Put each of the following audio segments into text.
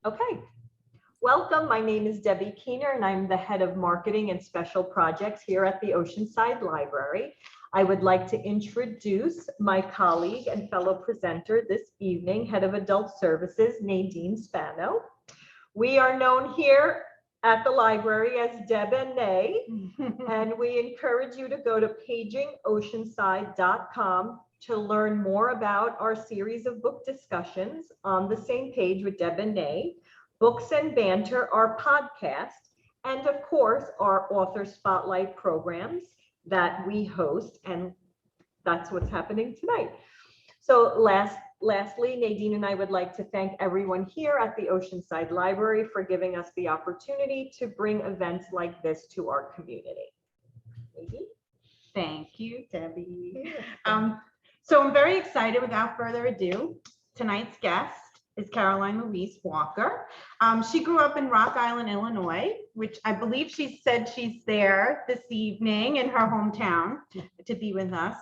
Okay. Welcome. My name is Debbie Keener, and I'm the head of marketing and special projects here at the Oceanside Library. I would like to introduce my colleague and fellow presenter this evening, head of adult services, Nadine Spano. We are known here at the library as Deb and Nay, and we encourage you to go to pagingoceanside.com to learn more about our series of book discussions on the same page with Deb and Nay, Books and Banter, our podcast, and of course, our author spotlight programs that we host, and that's what's happening tonight. So lastly, Nadine and I would like to thank everyone here at the Oceanside Library for giving us the opportunity to bring events like this to our community. Nadine? Thank you, Debbie. So I'm very excited. Without further ado, tonight's guest is Caroline Louise Walker. She grew up in Rock Island, Illinois, which I believe she said she's there this evening in her hometown to be with us.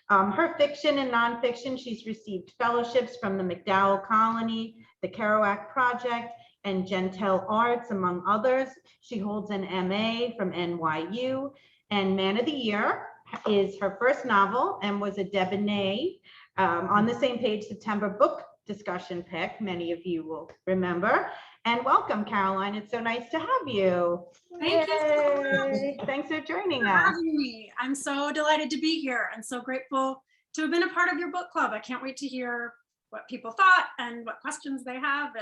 Her fiction and nonfiction, she's received fellowships from the MacDowell Colony, the Kerouac Project, and Jentel Arts, among others. She holds an MA from NYU, and Man of the Year is her first novel and was a Deb and Nay on the same page September book discussion pick. Many of you will remember. And welcome, Caroline. It's so nice to have you. Thank you so much Thanks for joining for us. having me. I'm so delighted to be here and so grateful to have been a part of your book club. I can't wait to hear what people thought and what questions they have,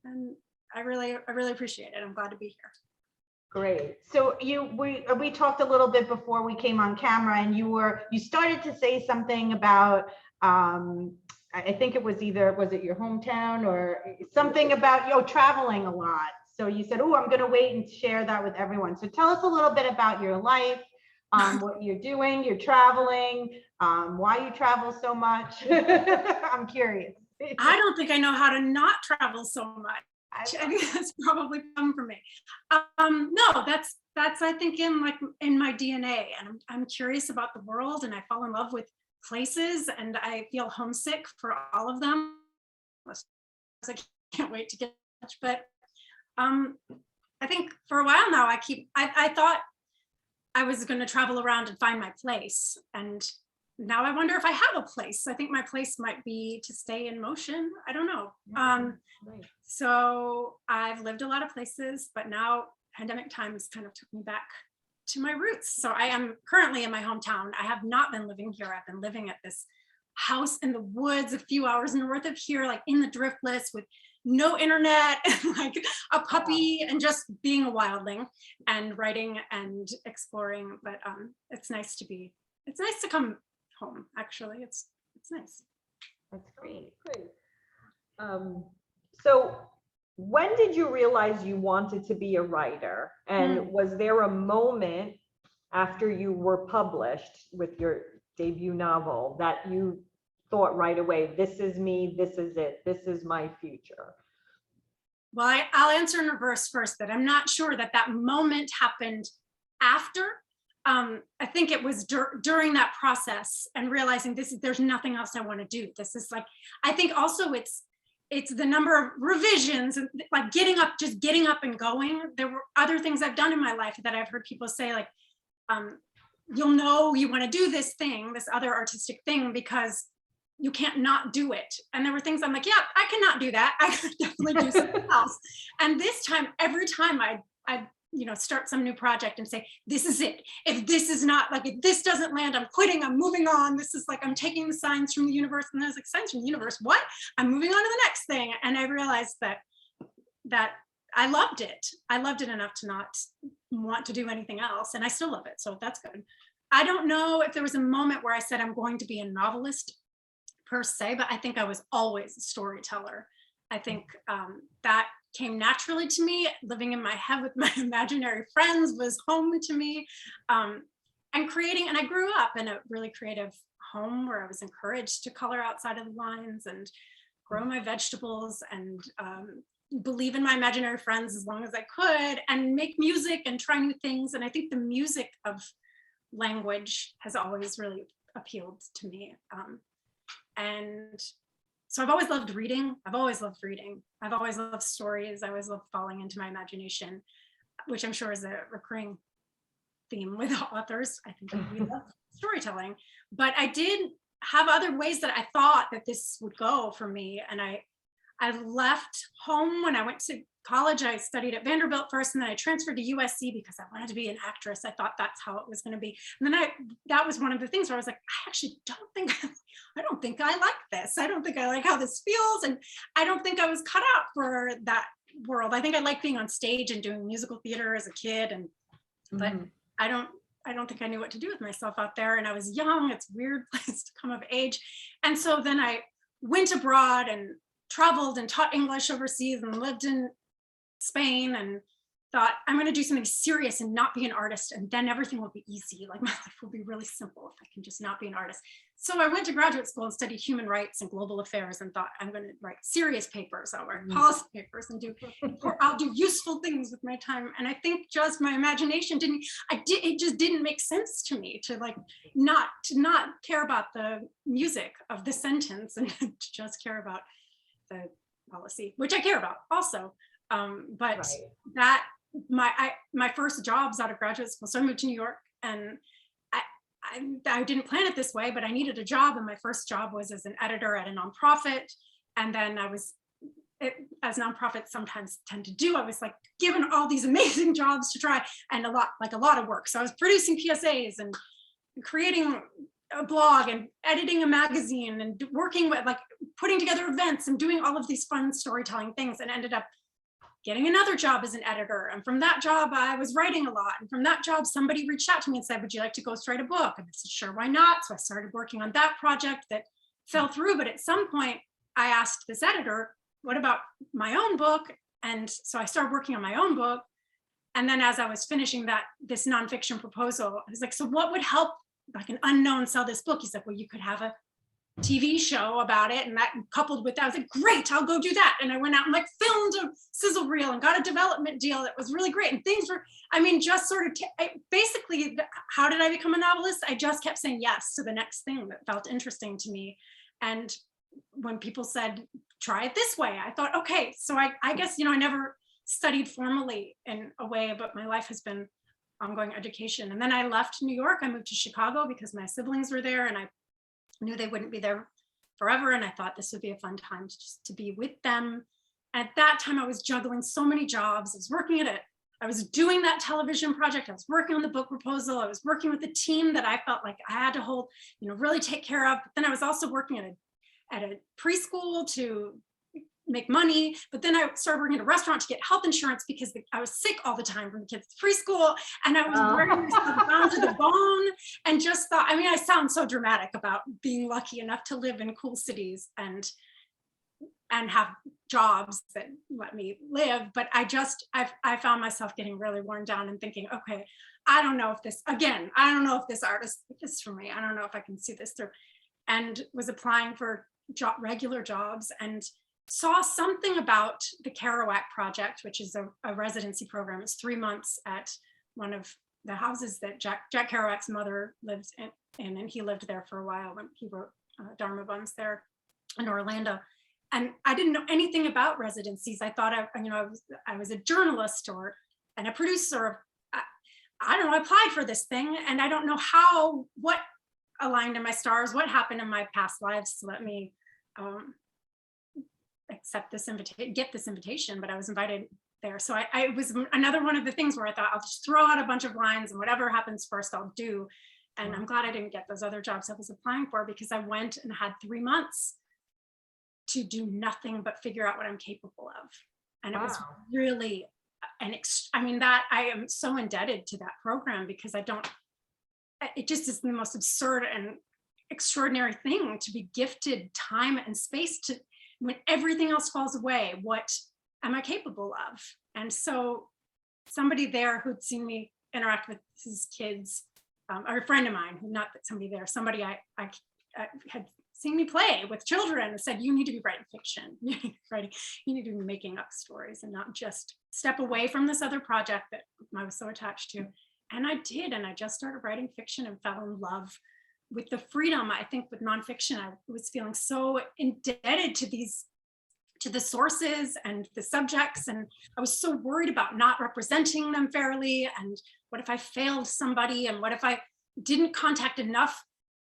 and I really appreciate it. I'm glad to be here. Great. So we talked a little bit before we came on camera, and you started to say something about I think it was was it your hometown or something about traveling a lot. So you said, oh, I'm going to wait and share that with everyone. So tell us a little bit about your life, what you're doing, you're traveling, why you travel so much. I'm curious. I don't think I know how to not travel so much. I think that's probably come from me. No, that's I think in my DNA, and I'm curious about the world, and I fall in love with places, and I feel homesick for all of them. I can't wait to get much, but I think for a while now I thought I was going to travel around and find my place, and now I wonder if I have a place. I think my place might be to stay in motion. I don't know. So I've lived a lot of places, but now pandemic times kind of took me back to my roots. So I am currently in my hometown. I have not been living here. I've been living at this house in the woods a few hours north of here, like in the driftless with no internet, and like a puppy, and just being a wildling and writing and exploring. But it's nice to come home. Actually, it's nice. That's great. So when did you realize you wanted to be a writer? And was there a moment after you were published with your debut novel that you thought right away, this is me, this is it, this is my future? Well, I'll answer in reverse first, that I'm not sure that moment happened after. I think it was during that process and realizing there's nothing else I want to do. This is like, I think also it's the number of revisions and like getting up and going. There were other things I've done in my life that I've heard people say, like, you'll know you want to do this thing, this other artistic thing, because you can't not do it. And there were things I'm like, yeah, I cannot do that. I could definitely do something else. And this time, every time I start some new project and say, this is it. If this is not, like, if this doesn't land, I'm quitting, I'm moving on. This is like, I'm taking the signs from the universe. And I was like, signs from the universe, what? I'm moving on to the next thing. And I realized that I loved it. I loved it enough to not want to do anything else. And I still love it. So that's good. I don't know if there was a moment where I said, I'm going to be a novelist per se, but I think I was always a storyteller. I think that came naturally to me. Living in my head with my imaginary friends was home to me, and creating. And I grew up in a really creative home where I was encouraged to color outside of the lines and grow my vegetables and believe in my imaginary friends as long as I could, and make music and try new things. And I think the music of language has always really appealed to me. And so I've always loved reading. I've always loved reading. I've always loved stories. I always loved falling into my imagination, which I'm sure is a recurring theme with authors. I think we love storytelling, but I did have other ways that I thought that this would go for me. And I left home when I went to college. I studied at Vanderbilt first, and then I transferred to USC because I wanted to be an actress. I thought that's how it was going to be. And then that was one of the things where I was like, I actually I don't think I like this. I don't think I like how this feels. And I don't think I was cut out for that world. I think I liked being on stage and doing musical theater as a kid. But I don't think I knew what to do with myself out there. And I was young. It's a weird place to come of age. And so then I went abroad and traveled and taught English overseas and lived in Spain, and thought, I'm going to do something serious and not be an artist, and then everything will be easy. Like, my life will be really simple if I can just not be an artist. So I went to graduate school and studied human rights and global affairs, and thought, I'm going to write serious papers. I'll write policy papers and I'll do useful things with my time. And I think just my imagination it just didn't make sense to me to not care about the music of the sentence and to just care about the policy, which I care about also. But Right. that my first jobs out of graduate school, so I moved to New York, and I didn't plan it this way, but I needed a job, and my first job was as an editor at a nonprofit. And then as nonprofits sometimes tend to do, I was like given all these amazing jobs to try, and a lot of work. So I was producing PSAs and creating a blog and editing a magazine and working with putting together events and doing all of these fun storytelling things, and ended up getting another job as an editor. And from that job, I was writing a lot. And from that job, somebody reached out to me and said, would you like to ghostwrite a book? And I said, sure, why not? So I started working on that project that fell through. But at some point, I asked this editor, what about my own book? And so I started working on my own book. And then as I was finishing this nonfiction proposal, I was like, so what would help an unknown sell this book? He said, well, you could have a TV show about it. And that coupled with that, I was like, great, I'll go do that. And I went out and filmed a sizzle reel and got a development deal that was really great. And things were, just sort of basically, how did I become a novelist? I just kept saying yes to the next thing that felt interesting to me. And when people said, try it this way, I thought, okay, so I guess, I never studied formally in a way, but my life has been ongoing education. And then I left New York. I moved to Chicago because my siblings were there, and I knew they wouldn't be there forever. And I thought this would be a fun time to be with them. At that time, I was juggling so many jobs. I was working I was doing that television project. I was working on the book proposal. I was working with a team that I felt like I had to hold, really take care of. But then I was also working at a preschool to make money. But then I started working at a restaurant to get health insurance because I was sick all the time from the kids at preschool. And I was wearing myself down to the bone, and just thought, I sound so dramatic about being lucky enough to live in cool cities and have jobs that let me live. But I found myself getting really worn down and thinking, okay, I don't know if this artist is for me. I don't know if I can see this through. And was applying for regular jobs, and saw something about the Kerouac Project, which is a residency program. It's 3 months at one of the houses that Jack Kerouac's mother lived in, and he lived there for a while when he wrote Dharma Buns there in Orlando. And I didn't know anything about residencies. I thought I was a journalist and a producer. I don't know, I applied for this thing, and I don't know what aligned in my stars, what happened in my past lives to let me get this invitation, but I was invited there. So I was another one of the things where I thought, I'll just throw out a bunch of lines, and whatever happens first, I'll do. And I'm glad I didn't get those other jobs I was applying for, because I went and had 3 months to do nothing but figure out what I'm capable of. And it was really that I am so indebted to that program, because it just is the most absurd and extraordinary thing to be gifted time and space to, when everything else falls away, what am I capable of? And so somebody there who'd seen me interact with his kids, or a friend of mine, not that somebody there, somebody I had seen me play with children, and said, you need to be writing fiction. You need to be making up stories and not just step away from this other project that I was so attached to. And I did, and I just started writing fiction and fell in love with the freedom, I think with nonfiction, I was feeling so indebted to the sources and the subjects. And I was so worried about not representing them fairly. And what if I failed somebody? And what if I didn't contact enough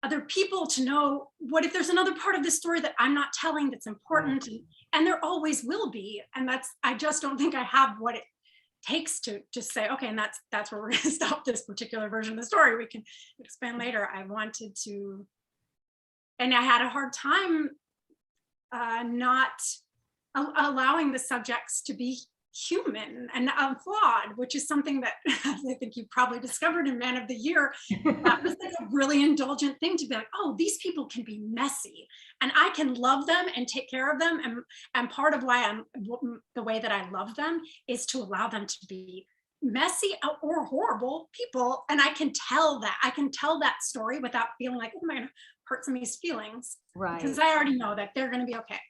other people to know, what if there's another part of the story that I'm not telling that's important? And there always will be. And I just don't think I have what it takes to just say, okay, and that's where we're going to stop this particular version of the story. We can expand later. I wanted to, and I had a hard time not allowing the subjects to be human and flawed, which is something that I think you probably discovered in Man of the Year. That was like a really indulgent thing to be like, oh, these people can be messy and I can love them and take care of them. And part of why the way that I love them is to allow them to be messy or horrible people. And I can tell that story without feeling like, oh, am I going to hurt somebody's feelings? Right. Because I already know that they're going to be okay.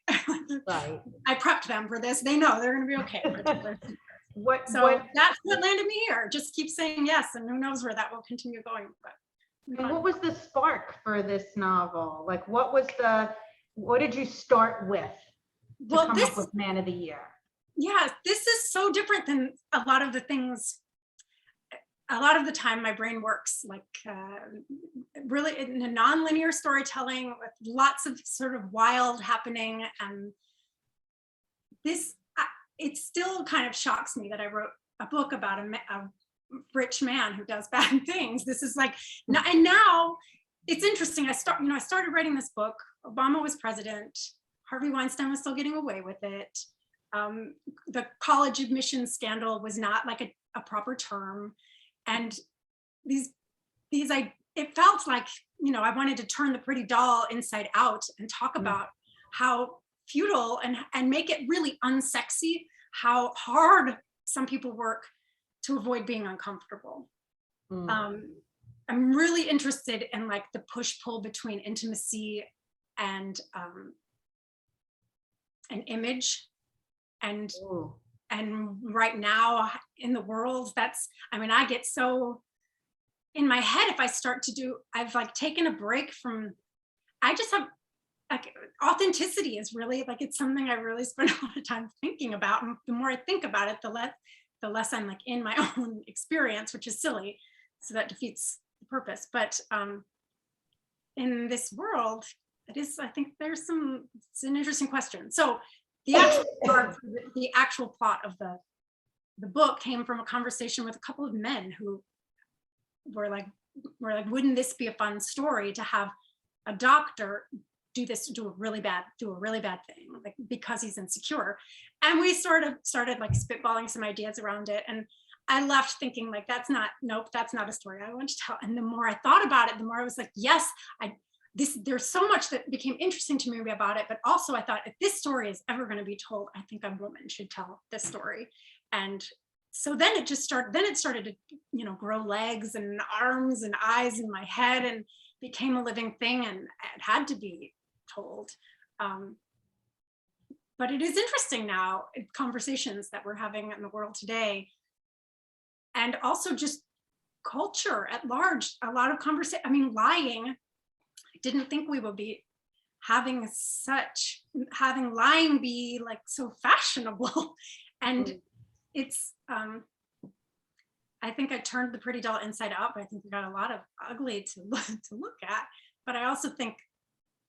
Right. I prepped them for this. They know they're going to be okay. That's what landed me here. Just keep saying yes, and who knows where that will continue going. And what was the spark for this novel? Like, what did you start with to come up with Man of the Year? Yeah, this is so different than a lot of the things. A lot of the time my brain works like really in a non-linear storytelling with lots of sort of wild happening. And this, it still kind of shocks me that I wrote a book about a rich man who does bad things. This is like, and now it's interesting. I started writing this book. Obama was president. Harvey Weinstein was still getting away with it. The college admissions scandal was not like a proper term. And it felt like, I wanted to turn the pretty doll inside out and talk about how futile and make it really unsexy, how hard some people work to avoid being uncomfortable. I'm really interested in like the push-pull between intimacy and an image. And right now in the world, I get so in my head if I start to do, I've like taken a break from, I just have like authenticity is really like, it's something I really spend a lot of time thinking about. And the more I think about it, the less I'm like in my own experience, which is silly. So that defeats the purpose. But in this world, it's an interesting question. So the actual plot of the book came from a conversation with a couple of men who were like, wouldn't this be a fun story to have a doctor do a really bad thing, like because he's insecure. And we sort of started like spitballing some ideas around it. And I left thinking like, that's not a story I want to tell. And the more I thought about it, the more I was like, yes, there's so much that became interesting to me about it, but also I thought if this story is ever going to be told, I think a woman should tell this story. And so then it started to, grow legs and arms and eyes in my head and became a living thing, and it had to be told. But it is interesting now, conversations that we're having in the world today, and also just culture at large, a lot of conversation, lying. I didn't think we would be having lying be like so fashionable. And it's, I think I turned the pretty doll inside out, but I think we got a lot of ugly to look at. But I also think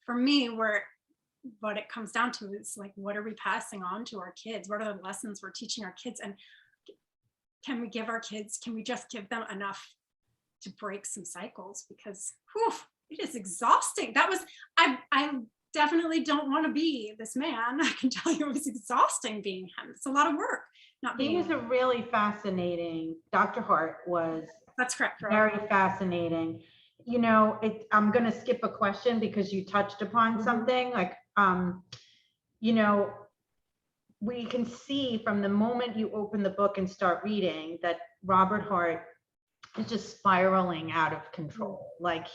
for me, what it comes down to is like, what are we passing on to our kids? What are the lessons we're teaching our kids? And can we just give them enough to break some cycles? Because it is exhausting. I definitely don't want to be this man. I can tell you it was exhausting being him. It's a lot of work. He was a really fascinating, Dr. Hart was. That's correct. Right? Very fascinating. I'm going to skip a question because you touched upon something like, we can see from the moment you open the book and start reading that Robert Hart is just spiraling out of control. Like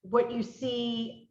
what you see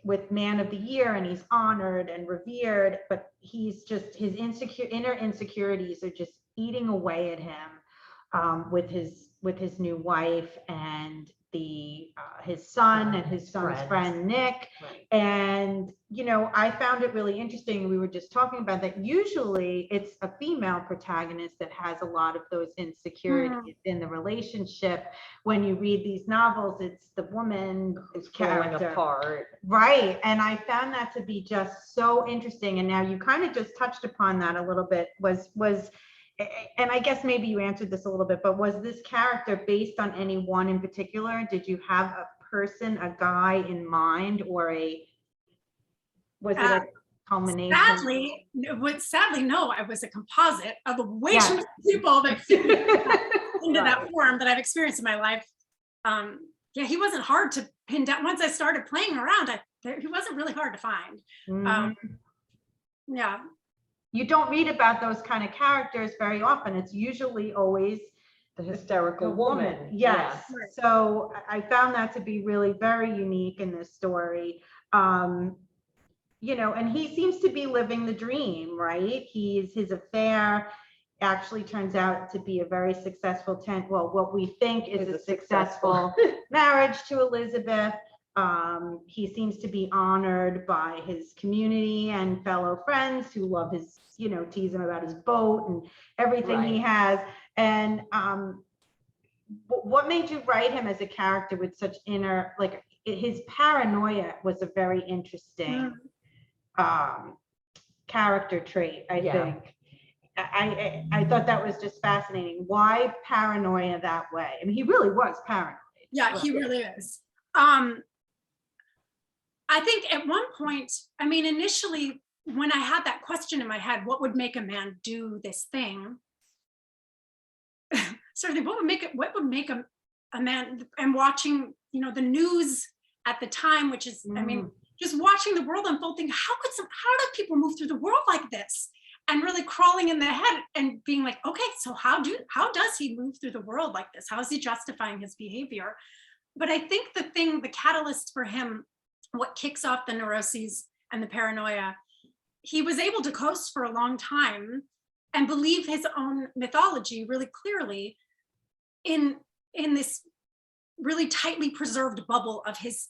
with Man of the Year, and he's honored and revered, but he's just, his inner insecurities are just eating away at him with his new wife, and his son and his son's friend Nick. Right. And, you know, I found it really interesting. We were just talking about that. Usually it's a female protagonist that has a lot of those insecurities in the relationship. When you read these novels, it's the woman who's falling apart. Right. And I found that to be just so interesting. And now you kind of just touched upon that a little bit, and I guess maybe you answered this a little bit, but was this character based on anyone in particular? Did you have a person, a guy in mind, or was it a culmination? Sadly, no, I was a composite of a way too many people that fit into that form that I've experienced in my life. Yeah, he wasn't hard to pin down. Once I started playing around, he wasn't really hard to find. Yeah. You don't read about those kind of characters very often. It's usually always the hysterical woman. Yes. Yeah. So I found that to be really very unique in this story. You know, and he seems to be living the dream, right? His affair actually turns out to be a very successful what we think is a successful marriage to Elizabeth. He seems to be honored by his community and fellow friends who love his, you know, tease him about his boat and everything he has. And what made you write him as a character with such inner, like his paranoia was a very interesting character trait, I think. I thought that was just fascinating. Why paranoia that way? I mean, he really was paranoid. Yeah, he really is. I think at one point, I mean, initially, when I had that question in my head, what would make a man do this thing? Sort of, what would make a man, and watching, you know, the news at the time, which is, I mean, just watching the world unfold, thinking, how do people move through the world like this? And really crawling in the head and being like, okay, so how does he move through the world like this? How is he justifying his behavior? But I think the catalyst for him, what kicks off the neuroses and the paranoia, he was able to coast for a long time and believe his own mythology really clearly in this really tightly preserved bubble of his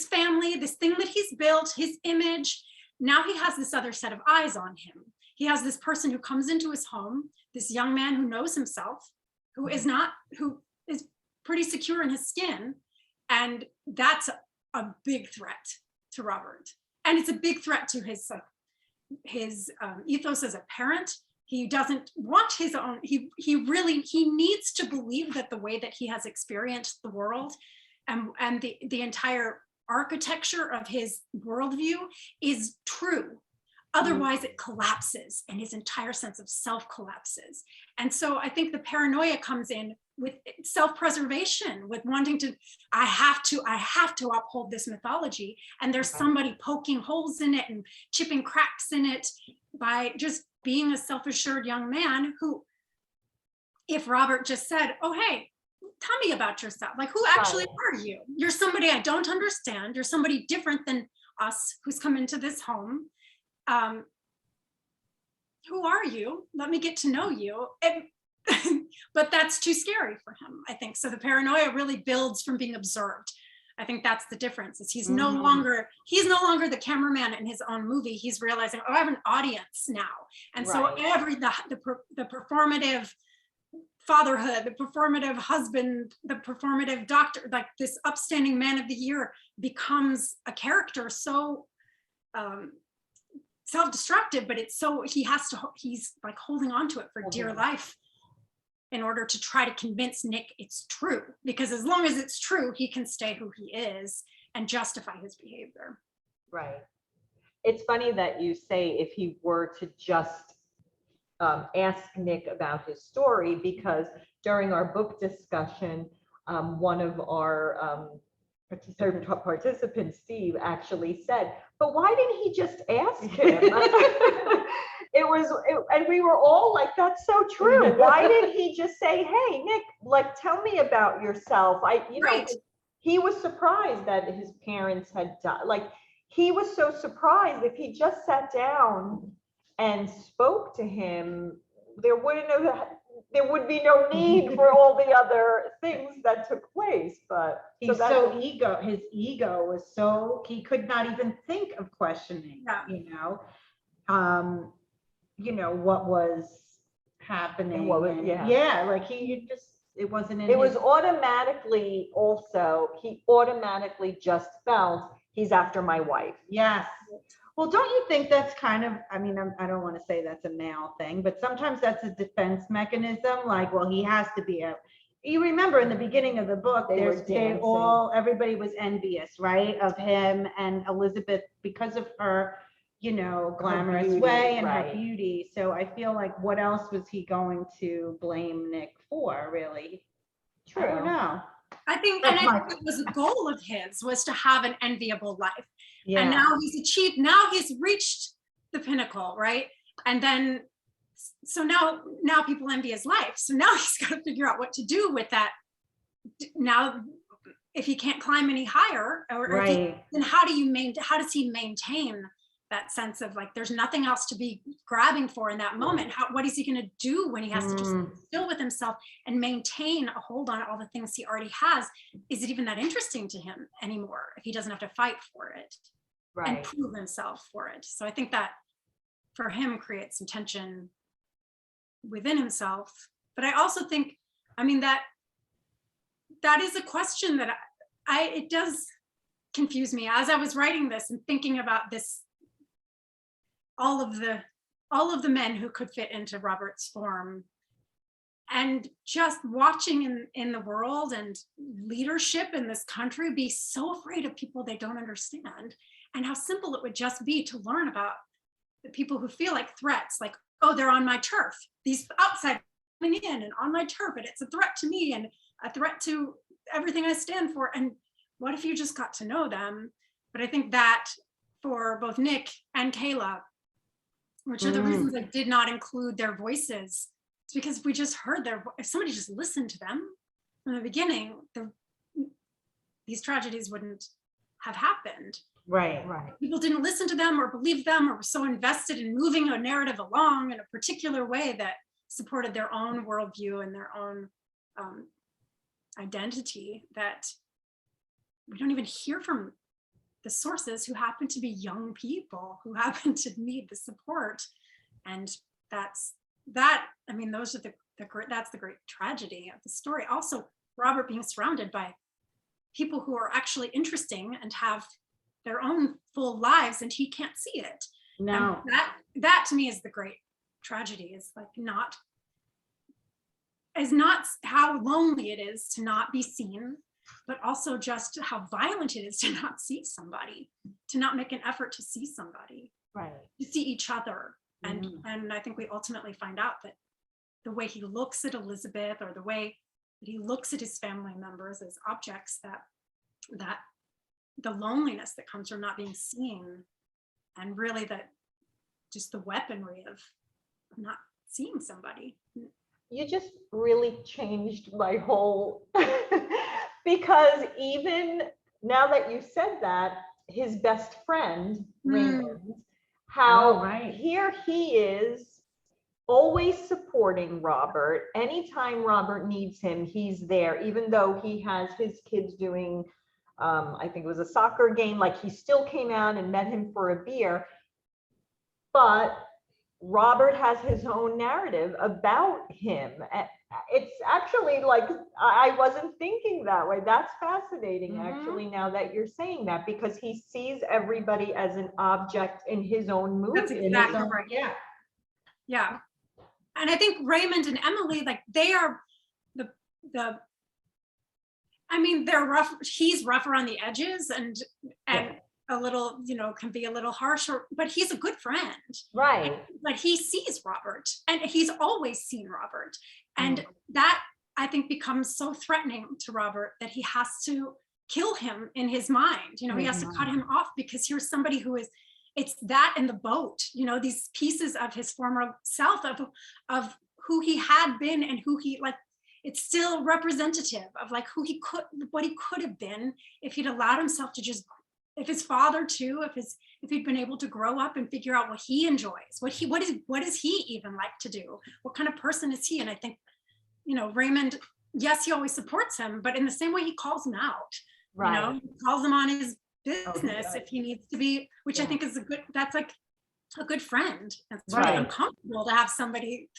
family, this thing that he's built, his image. Now he has this other set of eyes on him. He has this person who comes into his home, this young man who knows himself, who is pretty secure in his skin. And that's a big threat to Robert. And it's a big threat to his ethos as a parent. He doesn't want his own, he needs to believe that the way that he has experienced the world and the entire architecture of his worldview is true. Otherwise it collapses and his entire sense of self collapses. And so I think the paranoia comes in with self-preservation, with wanting to, I have to uphold this mythology. And there's somebody poking holes in it and chipping cracks in it by just being a self-assured young man who, if Robert just said, oh, hey, tell me about yourself. Like, who actually are you? You're somebody I don't understand. You're somebody different than us who's come into this home. Who are you? Let me get to know you. But that's too scary for him, I think. So the paranoia really builds from being observed. I think that's the difference. Is he's no longer the cameraman in his own movie. He's realizing, oh, I have an audience now. And so the performative fatherhood, the performative husband, the performative doctor, like this upstanding man of the year becomes a character so self-destructive, but he's like holding on to it for dear life in order to try to convince Nick it's true, because as long as it's true, he can stay who he is and justify his behavior. Right. It's funny that you say if he were to just ask Nick about his story, because during our book discussion, one of our participants, Steve, actually said, but why didn't he just ask him? And we were all like, that's so true. Why didn't he just say, hey, Nick, like, tell me about yourself? He was surprised that his parents had died. Like, he was so surprised. If he just sat down and spoke to him, there there would be no need for all the other things that took place. But He's so ego, his ego was so, he could not even think of questioning, what was happening. And what was- and- yeah. Yeah, like he just, it wasn't in it was his- automatically also, he automatically just felt he's after my wife. Yes. Well, don't you think that's kind of, I mean, I don't want to say that's a male thing, but sometimes that's a defense mechanism. Like, well, he has to be you remember in the beginning of the book, everybody was envious, right? Of him and Elizabeth because of her, glamorous beauty, way and right. her beauty. So I feel like what else was he going to blame Nick for, really? True. I don't know. I think, That's and I think it was a goal of his, was to have an enviable life. Yeah. And now he's achieved, now he's reached the pinnacle, right? And then, so now people envy his life. So now he's got to figure out what to do with that. Now, if he can't climb any higher, Right. then how does he maintain that sense of like, there's nothing else to be grabbing for in that moment? What is he going to do when he has to just sit still with himself and maintain a hold on all the things he already has? Is it even that interesting to him anymore if he doesn't have to fight for it and prove himself for it? So I think that for him creates some tension within himself. But I also think, I mean, that is a question that it does confuse me as I was writing this and thinking about this, all of the men who could fit into Robert's form, and just watching in the world and leadership in this country be so afraid of people they don't understand, and how simple it would just be to learn about the people who feel like threats, like, oh, they're on my turf, these outside coming in and on my turf, and it's a threat to me and a threat to everything I stand for. And what if you just got to know them? But I think that for both Nick and Kayla, which are the reasons I did not include their voices, it's because if we just heard if somebody just listened to them from the beginning, these tragedies wouldn't have happened. Right. People didn't listen to them or believe them, or were so invested in moving a narrative along in a particular way that supported their own worldview and their own identity, that we don't even hear from the sources, who happen to be young people who happen to need the support. And that's the great tragedy of the story. Also, Robert being surrounded by people who are actually interesting and have their own full lives, and he can't see it. No. And that to me is the great tragedy, is like not how lonely it is to not be seen, but also just how violent it is to not see somebody, to not make an effort to see somebody, to see each other. And I think we ultimately find out that the way he looks at Elizabeth, or the way that he looks at his family members as objects, that the loneliness that comes from not being seen, and really that just the weaponry of not seeing somebody. You just really changed my whole, because even now that you said that, his best friend, Raymond, how here he is always supporting Robert. Anytime Robert needs him, he's there, even though he has his kids doing, I think it was a soccer game, like he still came out and met him for a beer. But Robert has his own narrative about him. It's actually like, I wasn't thinking that way. That's fascinating, actually, now that you're saying that, because he sees everybody as an object in his own movie. That's exactly right. Yeah. And I think Raymond and Emily, like, they are they're rough. He's rough around the edges and a little, can be a little harsh, but he's a good friend. Right. But he sees Robert, and he's always seen Robert. And that, I think, becomes so threatening to Robert that he has to kill him in his mind. He has to cut him off, because here's somebody who is, it's that in the boat, these pieces of his former self, of who he had been and who he, like, it's still representative of like what he could have been if he'd allowed himself to just, if his father too, if he'd been able to grow up and figure out what he enjoys, what does he even like to do? What kind of person is he? And I think Raymond, yes, he always supports him, but in the same way he calls him out, Right. he calls him on his business does. if he needs to be, which I think is that's like a good friend. It's really Right. uncomfortable to have somebody,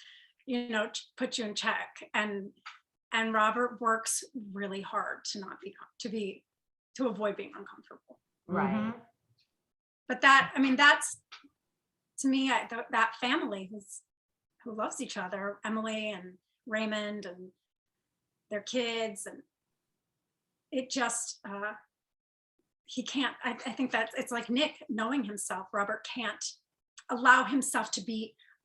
put you in check. And Robert works really hard to avoid being uncomfortable. Right. But that's to me, that family who loves each other, Emily and Raymond and their kids, and it just he can't. I think that it's like Nick knowing himself. Robert can't allow himself to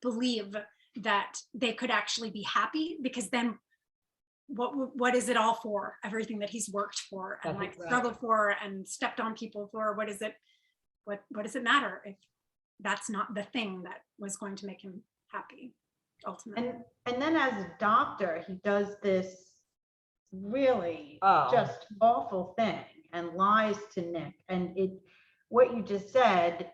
believe that they could actually be happy, because then what is it all for? Everything that he's worked for and Right. struggled for and stepped on people for, what is it? What does it matter if that's not the thing that was going to make him happy ultimately? And then as a doctor, he does this really Oh. just awful thing and lies to Nick. And what you just said,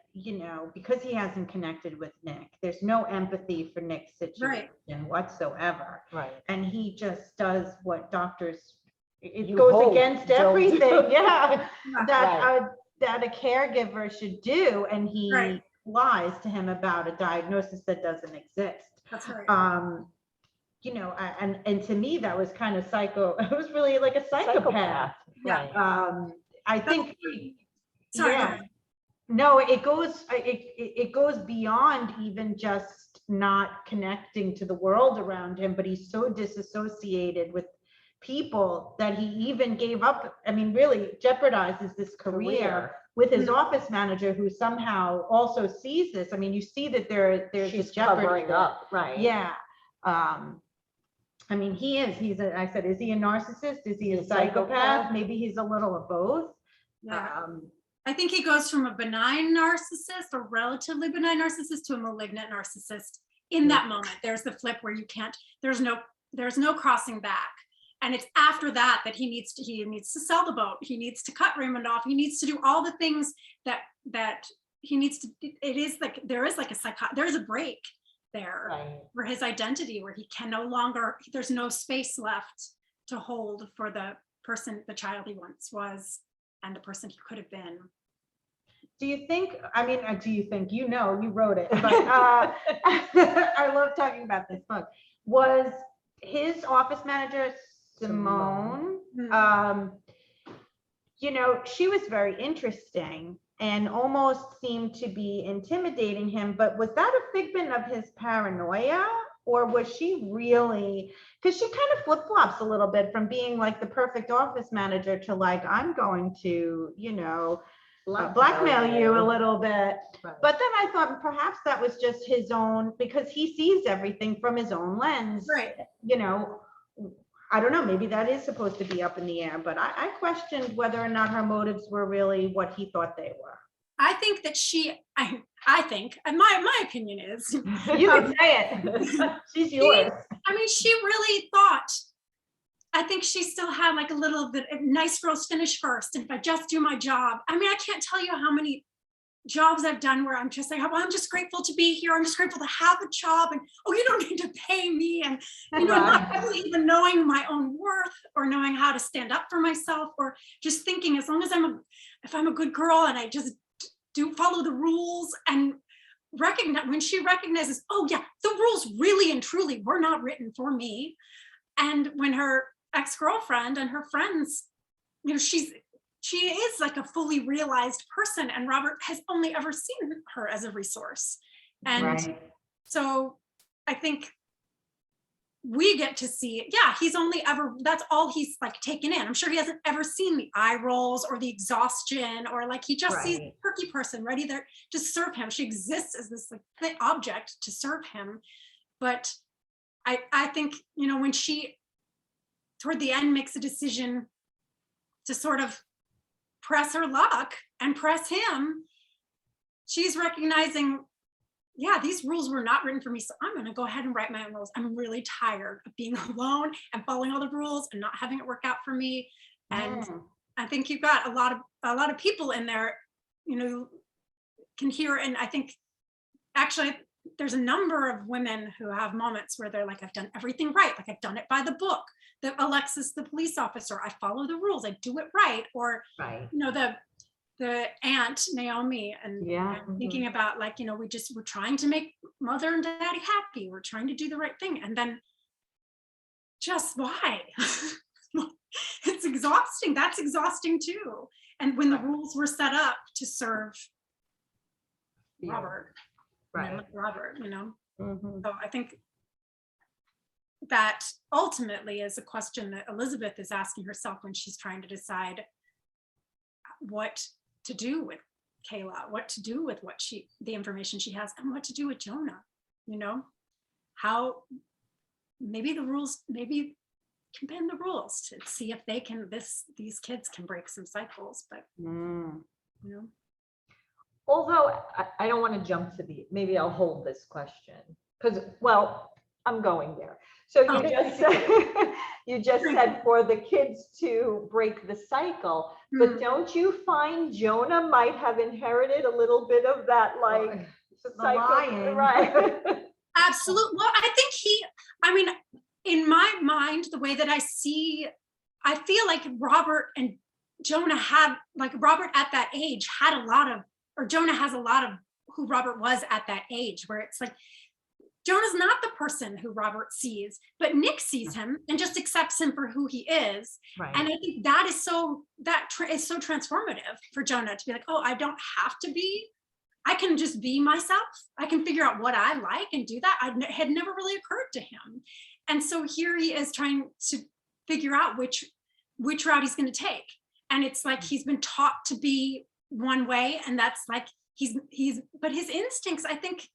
because he hasn't connected with Nick, there's no empathy for Nick's situation whatsoever. Right. And he just does what doctors, it You goes hope against don't everything, do. that Right. that a caregiver should do. And he Right. lies to him about a diagnosis that doesn't exist. That's right. And to me, that was kind of it was really like a psychopath. Right. I think, Sorry, go yeah, ahead. no, it goes beyond even just not connecting to the world around him, but he's so disassociated with people that he even gave up. I mean, really jeopardizes this career with his office manager, who somehow also sees this. I mean, you see that there's She's this jeopardy covering there. up. Right. Yeah. I mean, I said, is he a narcissist? Is he a psychopath? Maybe he's a little of both. Yeah. I think he goes from a benign narcissist, a relatively benign narcissist, to a malignant narcissist in that moment. There's the flip where there's no crossing back. And it's after that he needs to sell the boat. He needs to cut Raymond off. He needs to do all the things that he needs to. It is like there is a break there for his identity, where he can no longer. There's no space left to hold for the child he once was, and the person he could have been. Do you think you wrote it, but I love talking about this book. Was his office manager Simone? She was very interesting and almost seemed to be intimidating him, but was that a figment of his paranoia, or was she really, because she kind of flip-flops a little bit from being like the perfect office manager to like, I'm going to, blackmail you a little bit. Right. But then I thought perhaps that was just his own, because he sees everything from his own lens. Right. I don't know, maybe that is supposed to be up in the air, but I questioned whether or not her motives were really what he thought they were. I think that I think, and my opinion is. You can say it. She's yours. She really thought, I think she still had like a little bit of nice girls finish first. And if I just do my job, I can't tell you how many jobs I've done where I'm just like, well, I'm just grateful to be here. I'm just grateful to have a job, and you don't need to pay me, and not really even knowing my own worth or knowing how to stand up for myself, or just thinking as long as if I'm a good girl and I just do follow the rules, and when she recognizes, oh yeah, the rules really and truly were not written for me. And when her ex-girlfriend and her friends, she is like a fully realized person, and Robert has only ever seen her as a resource. And so I think we get to see it. Yeah, that's all he's like taken in. I'm sure he hasn't ever seen the eye rolls or the exhaustion, or like he just sees a perky person ready there to serve him. She exists as this like object to serve him. But I think, when she toward the end makes a decision to sort of press her luck and press him, she's recognizing, yeah, these rules were not written for me, so I'm going to go ahead and write my own rules. I'm really tired of being alone and following all the rules and not having it work out for me. And I think you've got a lot of people in there, can hear. And I think actually there's a number of women who have moments where they're like, I've done everything right. Like I've done it by the book. The Alexis, the police officer, I follow the rules. I do it right. Or, Right. you know, the aunt Naomi, and Yeah. thinking about like, you know, we're trying to make mother and daddy happy. We're trying to do the right thing. And then just why? It's exhausting. That's exhausting too. And when the rules were set up to serve Yeah. Robert, Right. Robert, you know. Mhm. So I think that ultimately is a question that Elizabeth is asking herself when she's trying to decide what to do with Kayla, what to do with the information she has, and what to do with Jonah. You know, how maybe can bend the rules to see if they can. These kids can break some cycles, but you know. Although I don't want to jump to maybe I'll hold this question because, well, I'm going there. So you just said for the kids to break the cycle, but don't you find Jonah might have inherited a little bit of that, like the cycle, lion. right? Absolutely. Well, I think in my mind, the way that I feel like Robert and Jonah Robert at that age had a lot of, or Jonah has a lot of who Robert was at that age, where it's like, Jonah's not the person who Robert sees, but Nick sees him and just accepts him for who he is. Right. And I think that is so transformative for Jonah to be like, oh, I don't have to be, I can just be myself. I can figure out what I like and do that. Had never really occurred to him. And so here he is trying to figure out which route he's going to take. And it's like, he's been taught to be one way, and that's like, but his instincts, I think,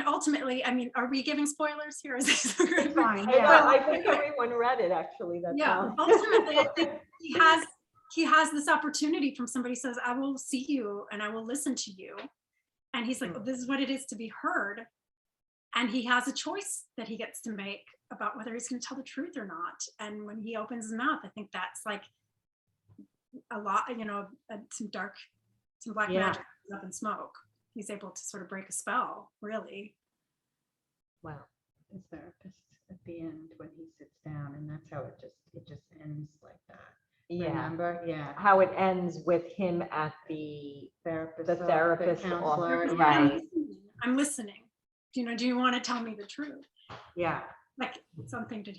ultimately, are we giving spoilers here? Is this Fine, I think everyone read it, actually. That's all. Ultimately, I think he has this opportunity from somebody who says, I will see you and I will listen to you. And he's like, oh, this is what it is to be heard. And he has a choice that he gets to make about whether he's going to tell the truth or not. And when he opens his mouth, I think that's like a lot, some black magic up in smoke. He's able to sort of break a spell, really. Wow. The therapist at the end when he sits down, and that's how it just ends like that. Yeah. Remember? Yeah. How it ends with him at the therapist counselor. office. Right. I'm listening. Do you want to tell me the truth? Yeah. Like something, did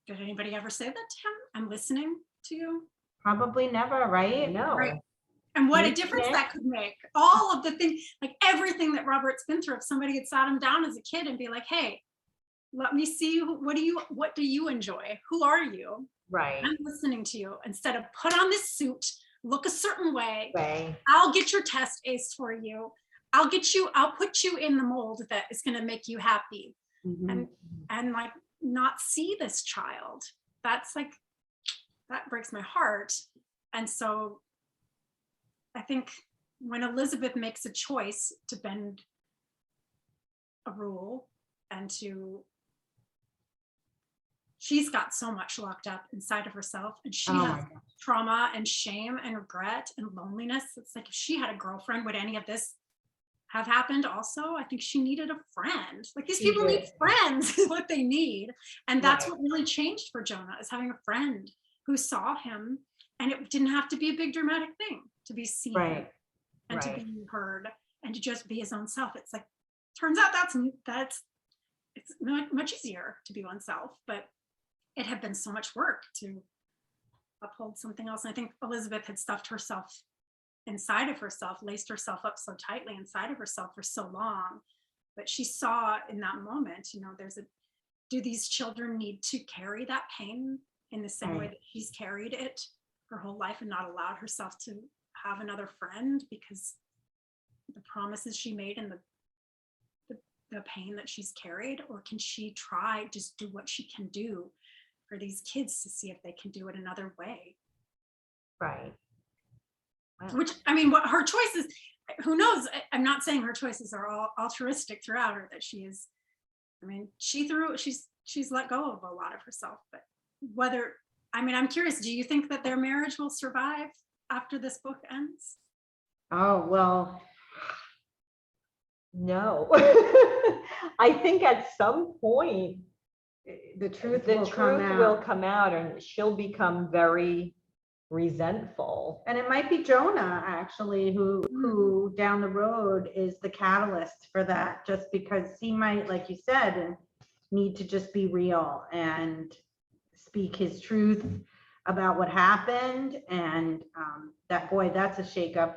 anybody ever say that to him? I'm listening to you. Probably never, right? No. Right. And what a Nick, difference that could make. All of the things, like everything that Robert's been through, if somebody had sat him down as a kid and be like, hey, let me see, what do you enjoy? Who are you? Right. I'm listening to you. Instead of put on this suit, look a certain way. Right. I'll get your test aced for you. I'll put you in the mold that is going to make you happy. Mm-hmm. And like not see this child. That's like, that breaks my heart. And so I think when Elizabeth makes a choice to bend a rule and she's got so much locked up inside of herself, and she has trauma and shame and regret and loneliness. It's like, if she had a girlfriend, would any of this have happened also? I think she needed a friend. Like, these people need friends is what they need. And that's what really changed for Jonah, is having a friend who saw him, and it didn't have to be a big dramatic thing to be seen and to be heard and to just be his own self. It's like, turns out it's much easier to be oneself, but it had been so much work to uphold something else. And I think Elizabeth had stuffed herself inside of herself, laced herself up so tightly inside of herself for so long, but she saw in that moment, do these children need to carry that pain in the same way that she's carried it her whole life and not allowed herself to have another friend because the promises she made and the pain that she's carried? Or can she just do what she can do for these kids to see if they can do it another way? Right. Wow. Which, what her choices, who knows? I'm not saying her choices are all altruistic throughout, or that she is, she's let go of a lot of herself, but whether, I'm curious, do you think that their marriage will survive after this book ends? Oh, well, No. I think at some point, The truth the will truth come will out. come out and she'll become very resentful. And it might be Jonah actually, who down the road is the catalyst for that, just because he might, like you said, need to just be real and speak his truth about what happened. And that, boy, that's a shakeup.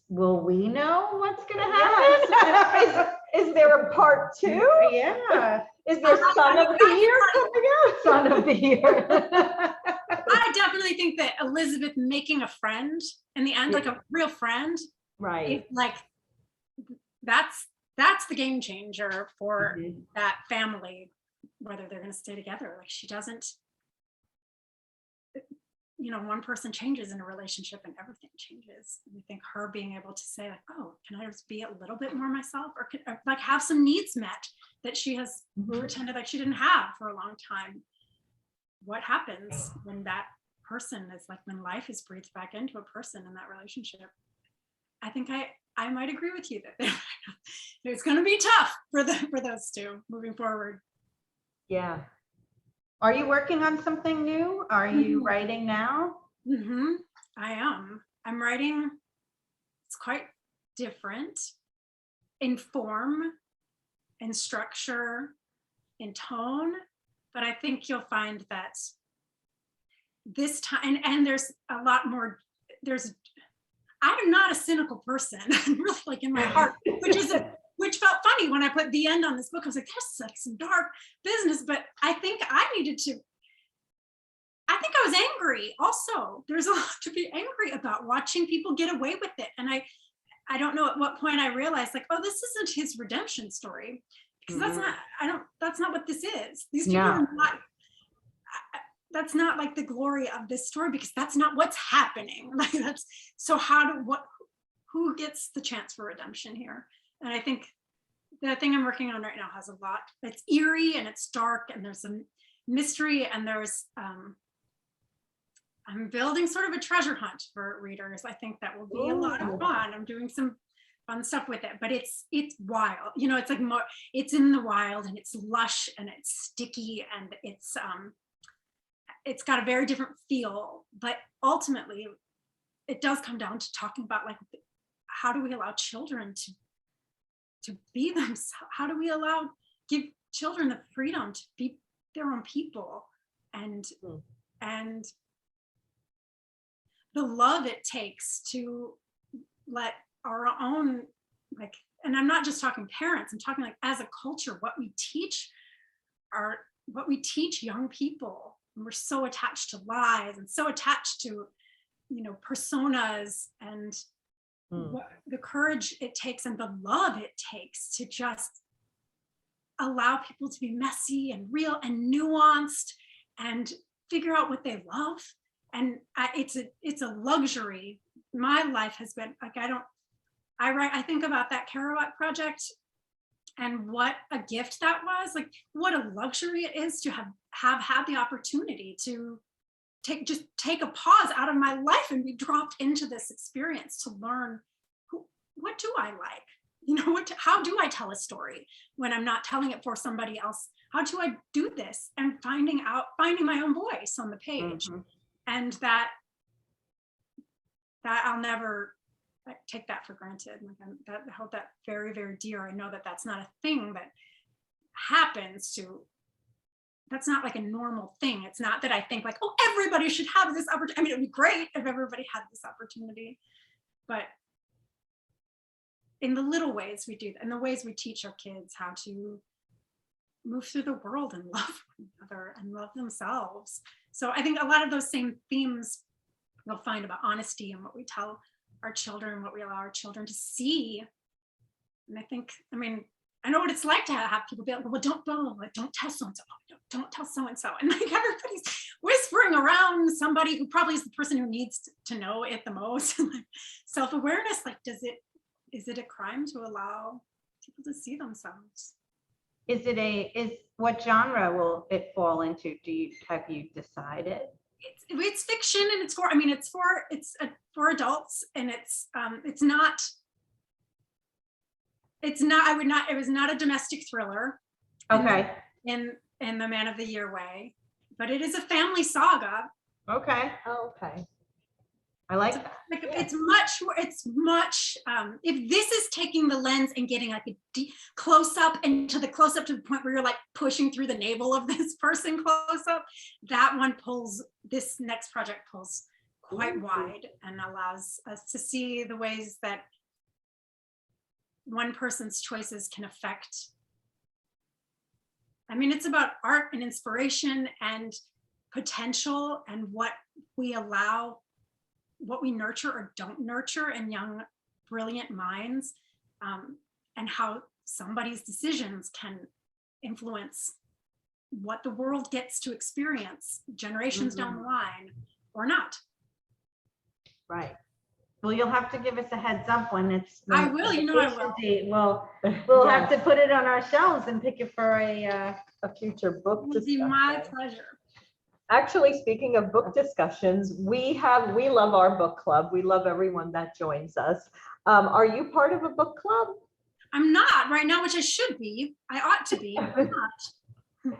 Will we know what's gonna happen? Yes. Is there a part 2? Yeah. Is there Son of the Year coming out? Son of the Year. I definitely think that Elizabeth making a friend in the end, like a real friend, Right. like that's the game changer for that family, whether they're going to stay together. Like she doesn't, one person changes in a relationship and everything changes. And I think her being able to say like, oh, can I just be a little bit more myself, or like have some needs met that she has pretended like she didn't have for a long time. What happens when that person is like, when life is breathed back into a person in that relationship? I think I might agree with you that it's going to be tough for those two moving forward. Yeah. Are you working on something new? Are you writing now? I am. I'm writing. It's quite different in form, in structure, in tone, but I think you'll find that this time, and there's a lot more, I'm not a cynical person, really, like in my heart, which felt funny when I put the end on this book. I was like, that's like some dark business, but I think I was angry also. There's a lot to be angry about, watching people get away with it. And I don't know at what point I realized like, oh, this isn't his redemption story, because that's not what this is. These people are not, that's not like the glory of this story, because that's not what's happening. Like who gets the chance for redemption here? And I think the thing I'm working on right now has a lot. It's eerie and it's dark and there's some mystery and there's, I'm building sort of a treasure hunt for readers. I think that will be a lot of fun. I'm doing some fun stuff with it, but it's wild. It's like more, it's in the wild and it's lush and it's sticky and it's got a very different feel, but ultimately it does come down to talking about like, how do we allow children to be themselves? How do we give children the freedom to be their own people, and the love it takes to let our own, like, and I'm not just talking parents, I'm talking like as a culture, what we teach young people. And we're so attached to lies and so attached to, personas, and what the courage it takes and the love it takes to just allow people to be messy and real and nuanced and figure out what they love. And it's a luxury. My life has been like, I think about that Kerouac Project and what a gift that was. Like, what a luxury it is to have had the opportunity to take a pause out of my life and be dropped into this experience to learn what do I like? How do I tell a story when I'm not telling it for somebody else? How do I do this? And finding my own voice on the page. And that I'll never take that for granted. Like I hold that very, very dear. I know that that's not a thing that happens to, that's not like a normal thing. It's not that I think like, oh, everybody should have this opportunity. I mean, it'd be great if everybody had this opportunity, but in the little ways we do that, in the ways we teach our kids how to move through the world and love one another and love themselves. So I think a lot of those same themes you'll find about honesty and what we tell our children, what we allow our children to see. And I know what it's like to have people be like, well, don't tell so-and-so, don't tell so-and-so. And like everybody's whispering around somebody who probably is the person who needs to know it the most. And like self-awareness, like, is it a crime to allow people to see themselves? What genre will it fall into? Have you decided? It's fiction and it's for adults, and it's it's not, I would not, it was not a domestic thriller. Okay. In the Man of the Year way, but it is a family saga. Okay. Oh, okay. I like that. Like it's much if this is taking the lens and getting like a deep close up and to the close up to the point where you're like pushing through the navel of this person close up, that one pulls, this next project pulls quite wide and allows us to see the ways that one person's choices can affect. I mean, it's about art and inspiration and potential and what we allow, what we nurture or don't nurture in young, brilliant minds, and how somebody's decisions can influence what the world gets to experience generations down the line or not. Right. Well, you'll have to give us a heads up when it's. I will, you know I will. Date. We'll have to put it on our shelves and pick it for a future book It would be discussion. my pleasure. Actually, speaking of book discussions, we love our book club. We love everyone that joins us. Are you part of a book club? I'm not right now, which I should be. I ought to be. I'm not.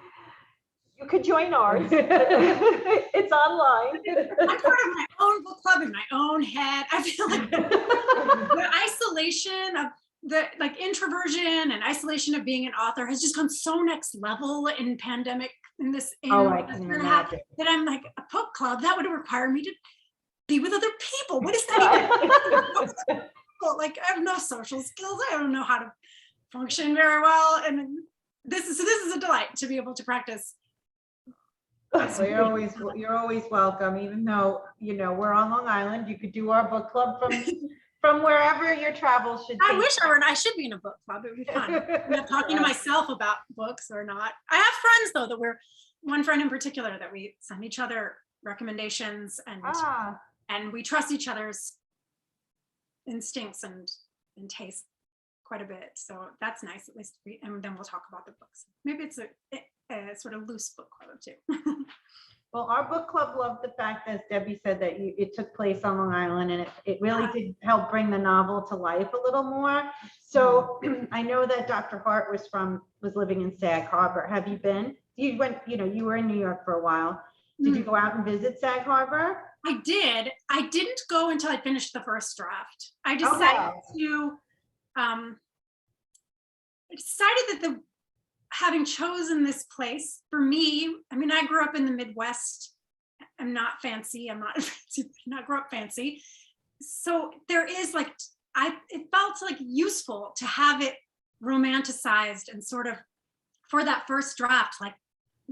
You could join ours. It's online. I'm part of my own book club in my own head. I feel like the isolation of the like introversion and isolation of being an author has just gone so next level in pandemic in this I can imagine. that I'm like a book club that would require me to be with other people. What is that even? Like I have no social skills. I don't know how to function very well. And this is a delight to be able to practice. So you're always welcome, even though, you know, we're on Long Island. You could do our book club from wherever your travels should I take wish I should be in a book club. It would be fun. I'm not talking to myself about books or not. I have friends though that one friend in particular that we send each other recommendations and we trust each other's instincts and taste quite a bit. So that's nice. At least and then we'll talk about the books. Maybe it's a sort of loose book club too. Well, our book club loved the fact, as Debbie said, that it took place on Long Island, and it really did help bring the novel to life a little more. So I know that Dr. Hart was living in Sag Harbor. Have you been? You went, you were in New York for a while. Did you go out and visit Sag Harbor? I did. I didn't go until I finished the first draft. I decided that having chosen this place for me, I mean, I grew up in the Midwest. I'm not fancy. I'm not fancy, not grew up fancy. So there is like, it felt like useful to have it romanticized and sort of for that first draft, like,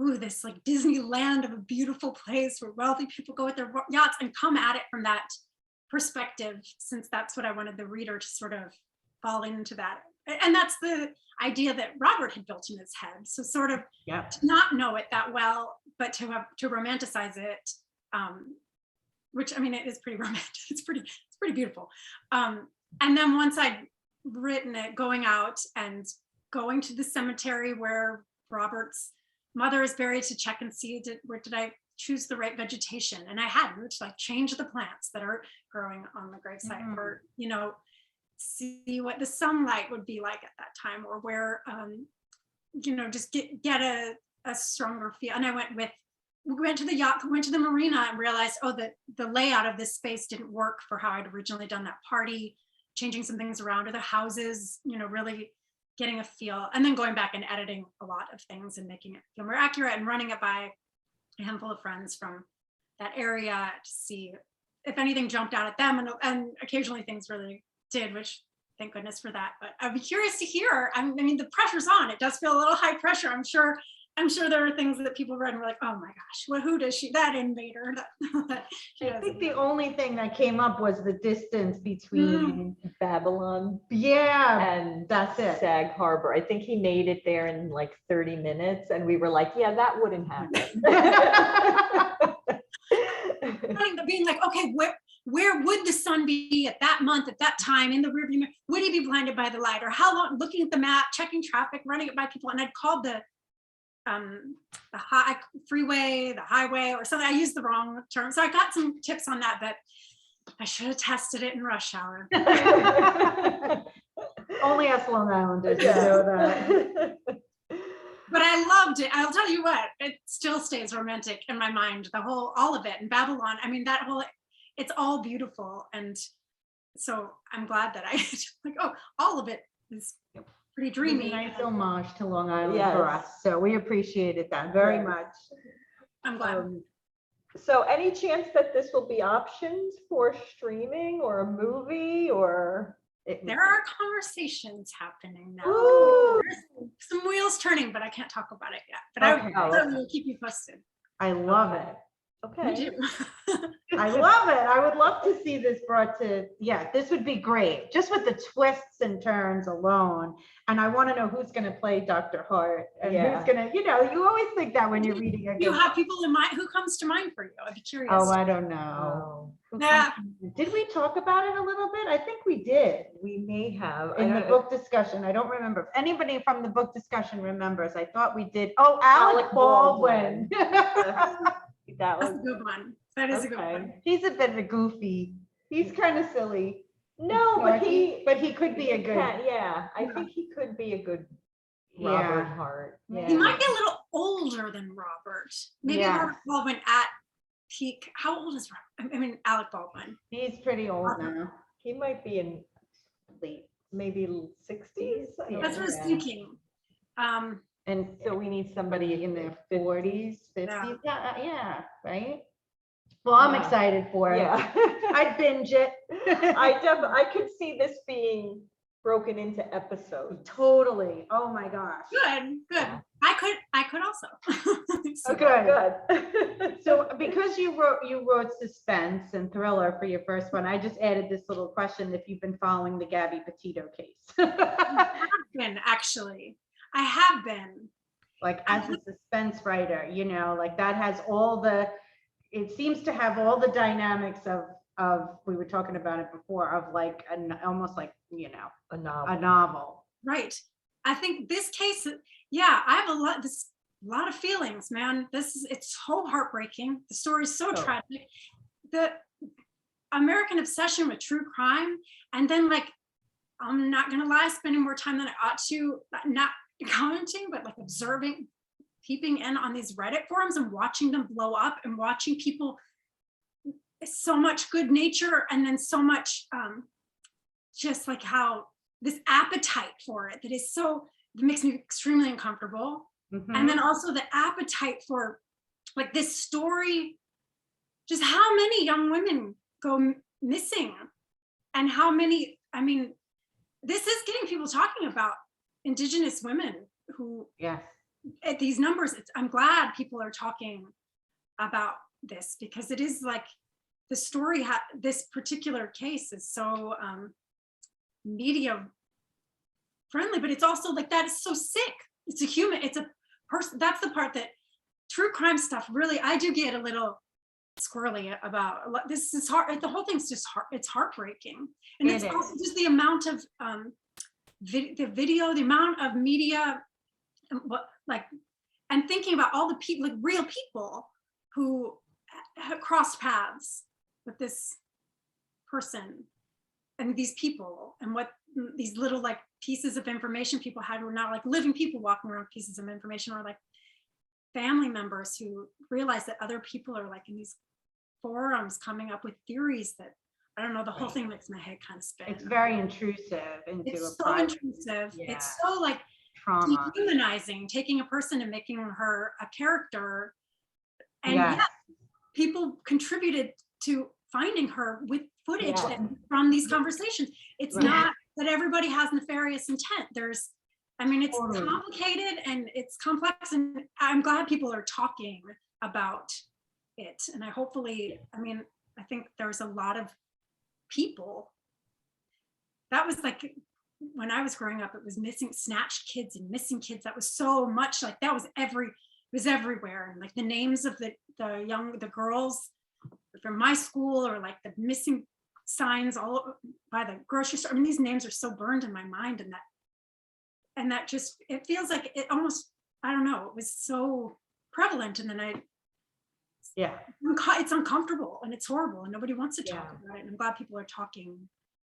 ooh, this like Disneyland of a beautiful place where wealthy people go with their yachts and come at it from that perspective, since that's what I wanted the reader to sort of fall into that. And that's the idea that Robert had built in his head. So sort of to not know it that well, but to romanticize it, which I mean, it is pretty romantic. It's pretty beautiful. And then once I'd written it, going out and going to the cemetery where Robert's mother is buried to check and see did I choose the right vegetation, and I hadn't, like change the plants that are growing on the gravesite, or see what the sunlight would be like at that time, or where just get a stronger feel. And we went to the yacht, went to the marina, and realized, the layout of this space didn't work for how I'd originally done that party, changing some things around, or the houses, really getting a feel, and then going back and editing a lot of things and making it feel more accurate, and running it by a handful of friends from that area to see if anything jumped out at them, and occasionally things really did, which thank goodness for that. But I'd be curious to hear. I mean, the pressure's on. It does feel a little high pressure. I'm sure there are things that people read and were like, oh my gosh, well, who does she? That invader. I think the only thing that came up was the distance between Babylon. Yeah, and that's it. Sag Harbor. I think he made it there in like 30 minutes, and we were like, yeah, that wouldn't happen. Being like, okay, where would the sun be at that month, at that time, in the rearview mirror? Would he be blinded by the light? Or how long, looking at the map, checking traffic, running it by people. And I'd called the freeway, the highway, or something. I used the wrong term. So I got some tips on that, but I should have tested it in rush hour. Only us Long Islanders know that. But I loved it. I'll tell you what, it still stays romantic in my mind, all of it. And Babylon, I mean, it's all beautiful. And so I'm glad that like, oh, all of it is pretty dreamy. It was a nice homage to Long Island Yes. for us. So we appreciated that very Yes. much. I'm glad. So any chance that this will be optioned for streaming or a movie or? There are conversations happening now. Ooh. There's some wheels turning, but I can't talk about it yet. But Okay. I will keep you posted. I love it. Okay. Me too. I love it. I would love to see this brought to, this would be great. Just with the twists and turns alone. And I want to know who's going to play Dr. Hart and who's going to, you always think that when you're reading a You good. have people in mind. Who comes to mind for you? I'd be curious. Oh, I don't know. Yeah. Did we talk about it a little bit? I think we did We may have. in the book discussion. I don't remember. If anybody from the book discussion remembers, I thought we did. Oh, Alec Baldwin. That That's was a good one. That is a good okay. one. He's a bit of a goofy. He's kind of silly. No, but he could be a good. I think he could be a good Robert Hart. Yeah. He might be a little older than Robert. Maybe Yeah. Robert Baldwin at peak. How old is Robert? I mean, Alec Baldwin. He's pretty old now. He might be in late, maybe 60s. That's what I was thinking. And so we need somebody in their 40s, 50s. Yeah, right? Well, I'm excited for it. Yeah. I'd binge it. I could see this being broken into episodes. Totally. Oh my gosh. Good. I could also. So Good. So because you wrote suspense and thriller for your first one, I just added this little question if you've been following the Gabby Petito case. Actually, I have been. Like as a suspense writer, like that has it seems to have all the dynamics of we were talking about it before, of like almost like, A novel. a novel. Right. I think this case, I have a lot of feelings, man. It's so heartbreaking. The story is so tragic. The American obsession with true crime, and then like, I'm not gonna lie, spending more time than I ought to, not commenting, but like observing, peeping in on these Reddit forums and watching them blow up and watching people, so much good nature and then so much just like how this appetite for it that makes me extremely uncomfortable. Mhm. And then also the appetite for like this story, just how many young women go missing and how many, this is getting people talking about Indigenous women who at these numbers. I'm glad people are talking about this because it is like the story, this particular case is so media friendly, but it's also like that is so sick. It's a person. That's the part that true crime stuff really, I do get a little squirrely about. This is hard. The whole thing's just it's heartbreaking. And it's also just the amount of the video, the amount of media, and thinking about all the people, like real people who have crossed paths with this person and these people, and what these little like pieces of information people had were not like living people walking around with pieces of information, or like family members who realize that other people are like in these forums coming up with theories that, I don't know, the whole thing makes my head kind of spin. It's very intrusive into it's a so intrusive. Yeah. It's so like trauma. dehumanizing, taking a person and making her a character. And people contributed to finding her with footage from these conversations. It's not that everybody has nefarious intent. It's complicated and it's complex, and I'm glad people are talking about it. And I think there's a lot of people. That was like, when I was growing up, it was snatched kids and missing kids. That was so much like, that was everywhere. And like the names of the girls from my school, or like the missing signs all by the grocery store. These names are so burned in my mind, and that just, it feels like it almost, I don't know, it was so prevalent. And then it's uncomfortable and it's horrible and nobody wants to talk about it. And I'm glad people are talking.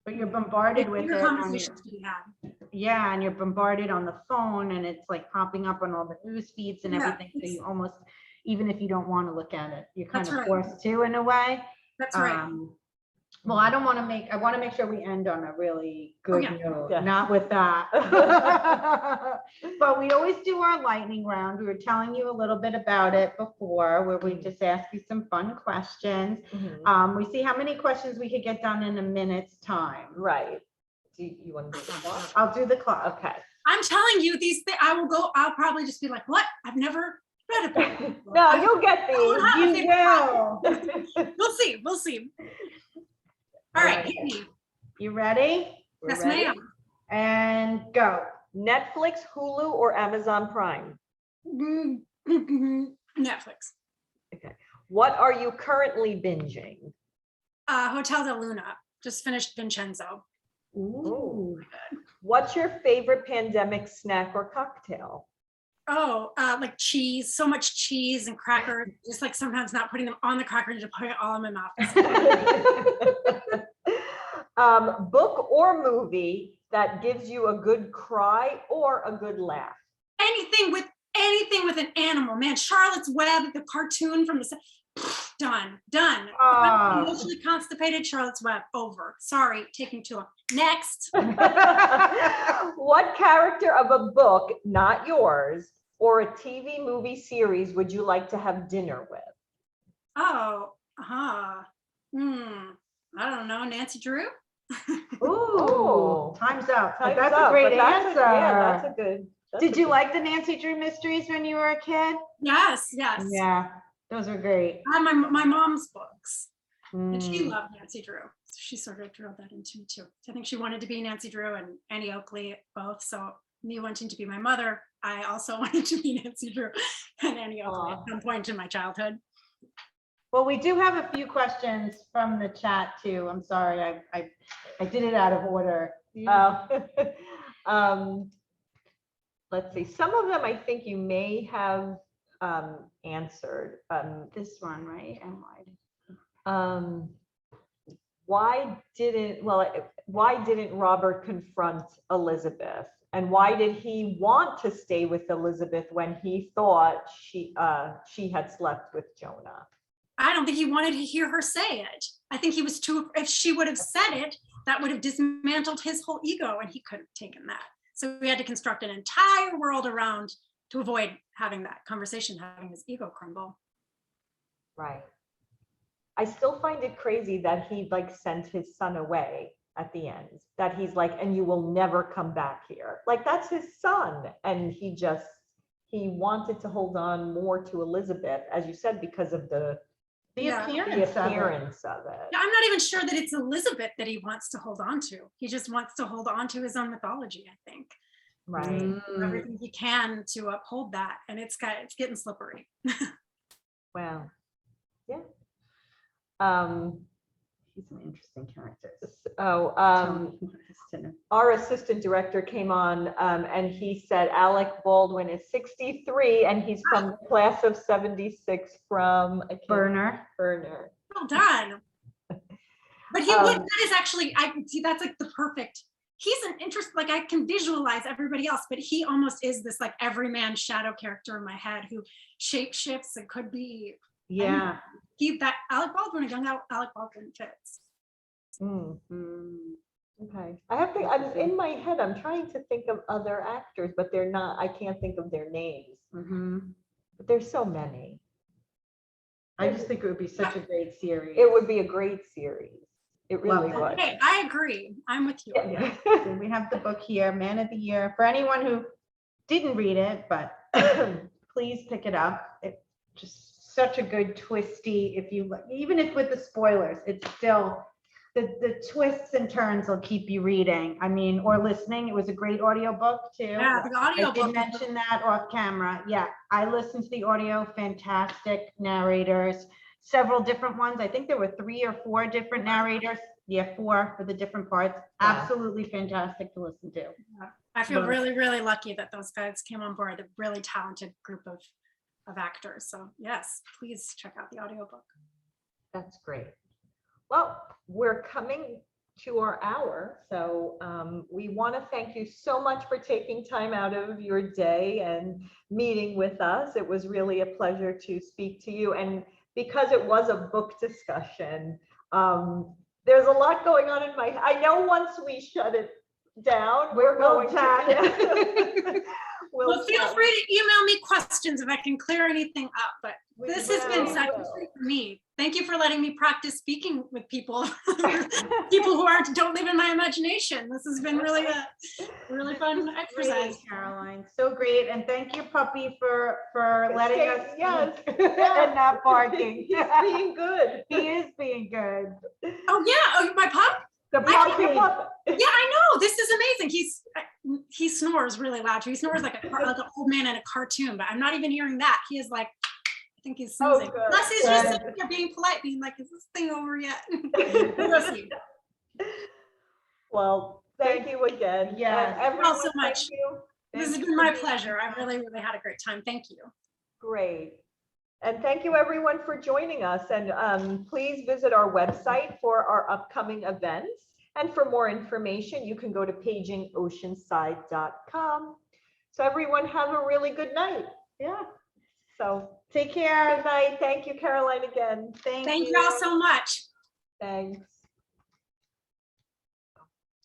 But you're bombarded with it. Conversations to be had. yeah, and you're bombarded on the phone and it's like popping up on all the news feeds and Yeah, everything. So you almost, even if you don't want to look at it, you're kind That's of right. forced to in a way. That's right. Well, I want to make sure we end on a really good yeah. note, Yeah. not with that. But we always do our lightning round. We were telling you a little bit about it before, where we just ask you some fun questions. Mhm. We see how many questions we could get done in a minute's time. Right. Do you want to do the clock? I'll do the clock. Okay. I'm telling you these things. I'll probably just be like, what? I've never read a book. No, you'll get don't these. have a You will. We'll see. We'll see. All right, hit me. You ready? We're Yes, ready? ma'am. And go. Netflix, Hulu, or Amazon Prime? Netflix. What are you currently binging? Hotel de Luna. Just finished Vincenzo. Ooh. What's your favorite pandemic snack or cocktail? Oh, like cheese, so much cheese and crackers, just like sometimes not putting them on the cracker and just putting it all in my mouth. Book or movie that gives you a good cry or a good laugh? anything with an animal, man. Charlotte's Web, the cartoon from the done. If I'm emotionally constipated, Charlotte's Web, over. Sorry, taking too long. Next. What character of a book, not yours, or a TV movie series would you like to have dinner with? Oh, I don't know, Nancy Drew. Ooh, time's up. But that's Time's a up, great but that's answer. Yeah, that's a good. Did you like the Nancy Drew mysteries when you were a kid? Yes. Yeah, those were great. I have my mom's books, and she Mm. loved Nancy Drew. So she sort of drilled that into me too. I think she wanted to be Nancy Drew and Annie Oakley both. So me wanting to be my mother, I also wanted to be Nancy Drew and Annie Oakley at some point in my childhood. Well, we do have a few questions from the chat too. I'm sorry, I did it out of order. Let's see. Some of them I think you may have answered. This one, right? And Why didn't Robert confront Elizabeth? And why did he want to stay with Elizabeth when he thought she had slept with Jonah? I don't think he wanted to hear her say it. I think he was too, if she would have said it, that would have dismantled his whole ego and he couldn't have taken that. So we had to construct an entire world around to avoid having that conversation, having his ego crumble. Right. I still find it crazy that he like sent his son away at the end, that he's like, and you will never come back here. Like that's his son. And he wanted to hold on more to Elizabeth, as you said, because of the appearance of it. I'm not even sure that it's Elizabeth that he wants to hold on to. He just wants to hold on to his own mythology, I think. Right. Everything he can to uphold that. And it's getting slippery. Wow. Yeah. He's an interesting character. Our assistant director came on and he said Alec Baldwin is 63 and he's from the class of 76 from Burner. Well done. But he would, that is actually, I see that's like the perfect, he's an interest, like I can visualize everybody else, but he almost is this like everyman shadow character in my head who shape shifts and could be. Yeah. That Alec Baldwin, a young Alec Baldwin fits. Okay. I'm in my head, I'm trying to think of other actors, but they're not, I can't think of their names. But there's so many. I just think it would be such a great series. It would be a great series. It really would. Okay, I agree. I'm with you. Yeah. So we have the book here, Man of the Year. For anyone who didn't read it, but please pick it up. It's just such a good twisty, even if with the spoilers, it's still, the twists and turns will keep you reading. I mean, or listening. It was a great audiobook too. Yeah, the I audiobook. did mention that off camera. Yeah, I listened to the audio, fantastic narrators, several different ones. I think there were 3 or 4 different narrators. Yeah, 4 for the different parts. Yeah. Absolutely fantastic to listen to. I feel really, really lucky that those guys came on board, a really talented group of actors. So yes, please check out the audiobook. That's great. Well, we're coming to our hour. So we want to thank you so much for taking time out of your day and meeting with us. It was really a pleasure to speak to you. And because it was a book discussion, there's a lot going on in I know once we shut it down, we're going to. Well, feel free to email me questions if I can clear anything up, but this has been such a treat for me. Thank you for letting me practice speaking with people, people who don't live in my imagination. This has been really a really fun exercise. Great, Caroline, so great. And thank you, puppy, for letting us speak and not barking. He's being good. He is being good. Oh yeah, oh, my pup? The puppy. Yeah, I know. This is amazing. He snores really loud. He snores like an old man in a cartoon, but I'm not even hearing that. He is like, I think he's snoozing. Unless he's just sitting there being polite, being like, is this thing over yet? We'll see. Well, thank you again. Yeah. Thank you all so much. This has been my pleasure. I really, really had a great time. Thank you. Great. And thank you everyone for joining us. And please visit our website for our upcoming events. And for more information, you can go to pagingoceanside.com. So everyone have a really good night. Yeah. So take care. Good night. Thank you, Caroline, again. Thank you all so much. Thanks.